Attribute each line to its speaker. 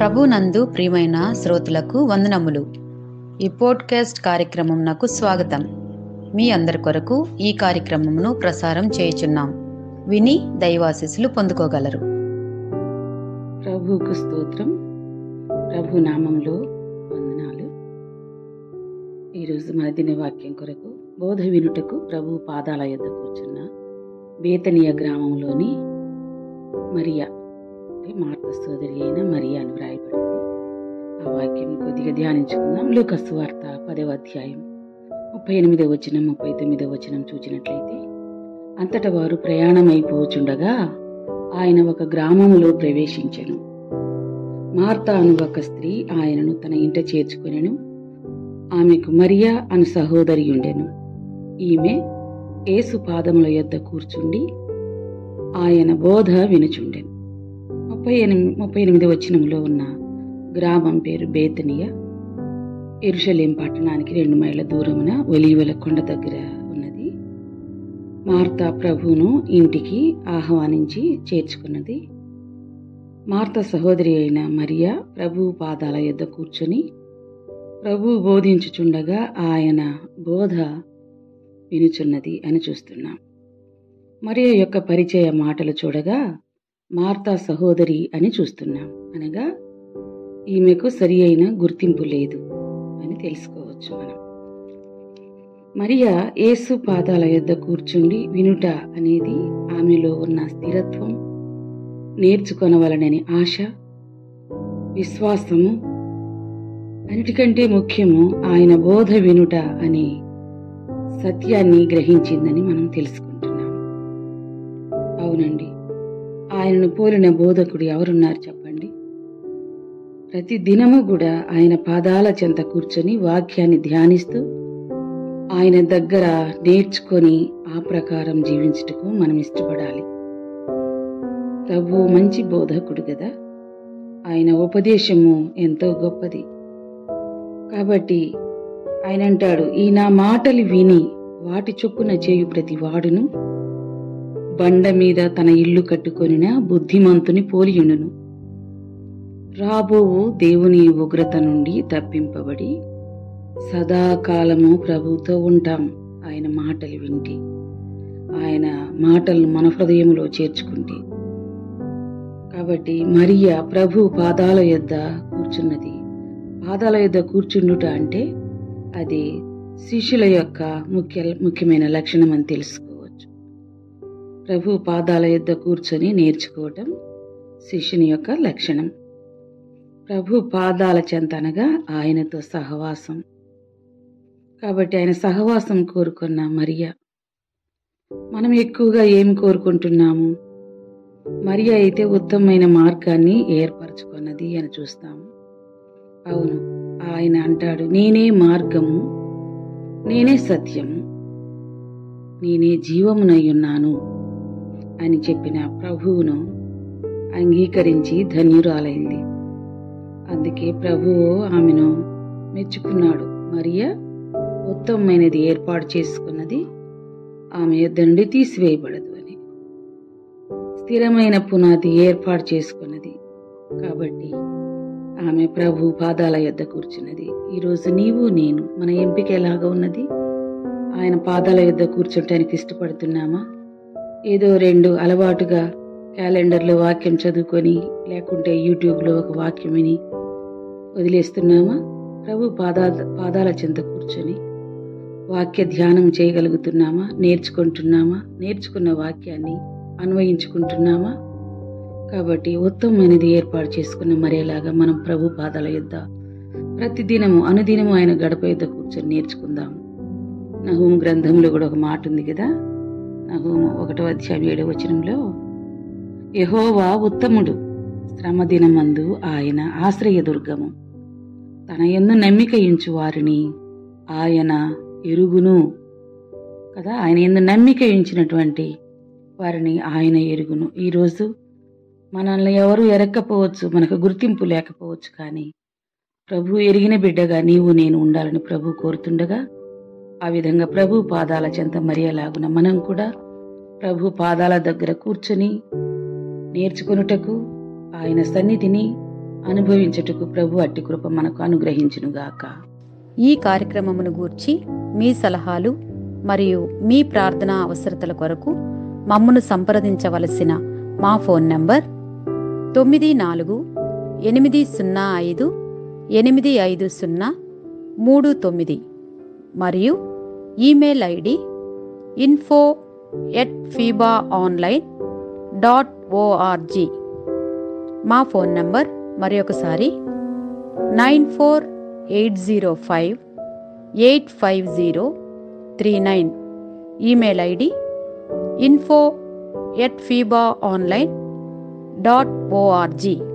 Speaker 1: ప్రభునందు ప్రియమైన శ్రోతలకు వందనములు. ఈ పోడ్కాస్ట్ కార్యక్రమంనకు స్వాగతం. మీ అందరి కొరకు ఈ కార్యక్రమమును ప్రసారం చేయుచున్నాం. విని దైవాశీస్సులు పొందుకోగలరు.
Speaker 2: ప్రభువుకు స్తోత్రం. ప్రభు నామంలో వందనాలు. ఈరోజు మన దినవాక్యం కొరకు బోధ వినుటకు ప్రభు పాదాల యొద్ద కూర్చున్న బేతనియ గ్రామంలోని మరియా, మార్త సోదరి అయిన మరియా అని వ్రాయబడింది. ఆ వాక్యం కొద్దిగా ధ్యానించుకుందాం. లూకా సువార్త 10వ అధ్యాయం 38వ వచనం 39వ వచనం చూచినట్లయితే, అంతటా వారు ప్రయాణమైపోచుండగా ఆయన ఒక గ్రామములో ప్రవేశించెను. మార్తా అను ఒక స్త్రీ ఆయనను తన ఇంట చేర్చుకొనెను. ఆమెకు మరియా అను సహోదరి ఉండెను. ఈమె యేసు పాదముల యొద్ద కూర్చుండి ఆయన బోధ వినుచుండెను. 38వ వచనంలో ఉన్న గ్రామం పేరు బేతనియ. యెరూషలేము పట్టణానికి 2 మైళ్ళ దూరమున ఒలీవల కొండ దగ్గర ఉన్నది. మార్తా ప్రభువును ఇంటికి ఆహ్వానించి చేర్చుకున్నది. మార్తా సహోదరి అయిన మరియా ప్రభువు పాదాల యొద్ద కూర్చొని ప్రభువు బోధించుచుండగా ఆయన బోధ వినుచున్నది అని చూస్తున్నాం. మరియా యొక్క పరిచయ మాటలు చూడగా మార్తా సహోదరి అని చూస్తున్నాం. అనగా ఈమెకు సరి అయిన గుర్తింపు లేదు అని తెలుసుకోవచ్చు మనం. మరియా యేసు పాదాల యొద్ద కూర్చుండి వినుట అనేది ఆమెలో ఉన్న స్థిరత్వం, నేర్చుకొనవలనని ఆశ, విశ్వాసము, అన్నిటికంటే ముఖ్యము ఆయన బోధ వినుట అనే సత్యాన్ని గ్రహించిందని మనం తెలుసుకుంటున్నాం. అవునండి, ఆయనను పోలిన బోధకుడు ఎవరున్నారు చెప్పండి? ప్రతి దినము కూడా ఆయన పాదాల చెంత కూర్చొని వాక్యాన్ని ధ్యానిస్తూ ఆయన దగ్గర నేర్చుకొని ఆ ప్రకారం జీవించుటకు మనం ఇష్టపడాలి. ప్రభువు మంచి బోధకుడు కదా, ఆయన ఉపదేశము ఎంతో గొప్పది. కాబట్టి ఆయన అంటాడు, ఈ నా మాటలు విని వాటి చొప్పున చేయు ప్రతి వాడును బండ మీద తన ఇల్లు కట్టుకొనిన బుద్ధిమంతుని పోలియుండును. రాబోవు దేవుని ఉగ్రత నుండి తప్పింపబడి సదాకాలము ప్రభువుతో ఉంటాం. ఆయన మాటలు వింటి, ఆయన మాటలను మన హృదయంలో చేర్చుకుంటే. కాబట్టి మరియా ప్రభు పాదాల యొద్ద కూర్చున్నది. పాదాల యొద్ద కూర్చుండుట అంటే అది శిష్యుల యొక్క ముఖ్యమైన లక్షణం అని తెలుసుకోవచ్చు. ప్రభు పాదాల యొద్ద కూర్చొని నేర్చుకోవటం శిష్యుని యొక్క లక్షణం. ప్రభు పాదాల చెంత అనగా ఆయనతో సహవాసం. కాబట్టి ఆయన సహవాసం కోరుకున్న మరియా. మనం ఎక్కువగా ఏమి కోరుకుంటున్నాము? మరియా అయితే ఉత్తమమైన మార్గాన్ని ఏర్పరచుకున్నది అని చూస్తాము. అవును, ఆయన అంటాడు, నేనే మార్గము, నేనే సత్యము, నేనే జీవమునై ఉన్నాను అని చెప్పిన ప్రభువును అంగీకరించి ధన్యురాలైంది. అందుకే ప్రభువు ఆమెను మెచ్చుకున్నాడు. మరియా ఉత్తమమైనది ఏర్పాటు చేసుకున్నది, ఆమె యొద్ద నుండి తీసివేయబడదు అని. స్థిరమైన పునాది ఏర్పాటు చేసుకున్నది. కాబట్టి ఆమె ప్రభు పాదాల యొద్ద కూర్చున్నది. ఈరోజు నీవు నేను మన ఎంపిక ఎలాగా ఉన్నది? ఆయన పాదాల యొద్ద కూర్చోటానికి ఇష్టపడుతున్నామా? ఏదో 2 అలవాటుగా క్యాలెండర్లో వాక్యం చదువుకొని లేకుంటే యూట్యూబ్లో ఒక వాక్యం విని వదిలేస్తున్నామా? ప్రభు పాదాల చెంత కూర్చొని వాక్య ధ్యానం చేయగలుగుతున్నామా? నేర్చుకుంటున్నామా? నేర్చుకున్న వాక్యాన్ని అన్వయించుకుంటున్నామా? కాబట్టి ఉత్తమమైనది ఏర్పాటు చేసుకున్న మరేలాగా మనం ప్రభు పాదాల యొద్ద ప్రతిదినము అనుదినము ఆయన గడప యొద్ద కూర్చొని నేర్చుకుందాము. నహూము గ్రంథంలో కూడా ఒక మాట ఉంది కదా. నహూము 1వ అధ్యాయం 7వ వచనంలో, యెహోవా ఉత్తముడు, శ్రమ దినమందు ఆయన ఆశ్రయదుర్గము, తన యందు నమ్మిక ఉంచు వారిని ఆయన ఎరుగును కదా. ఆయన యందు నమ్మిక ఉంచినటువంటి వారిని ఆయన ఎరుగును. ఈరోజు మనల్ని ఎవరు ఎరక్కపోవచ్చు, మనకు గుర్తింపు లేకపోవచ్చు, కానీ ప్రభు ఎరిగిన బిడ్డగా నీవు నేను ఉండాలని ప్రభు కోరుతుండగా, ఆ విధంగా ప్రభు పాదాల చెంత మరియలాగున మనం కూడా ప్రభు పాదాల దగ్గర కూర్చొని నేర్చుకొనుటకు, ఆయన సన్నిధిని అనుభవించుటకు ప్రభు అట్టి కృప మనకు అనుగ్రహించునుగాక.
Speaker 1: ఈ కార్యక్రమమును గూర్చి మీ సలహాలు మరియు మీ ప్రార్థనా అవసరతల కొరకు మమ్మను సంప్రదించవలసిన మా ఫోన్ నంబర్ 948585085039 మరియు ఈమెయిల్ ఐడి info@fibaonline.org. మా ఫోన్ నంబర్ మరొకసారి 9480585039. Email ID info@fibaonline.org.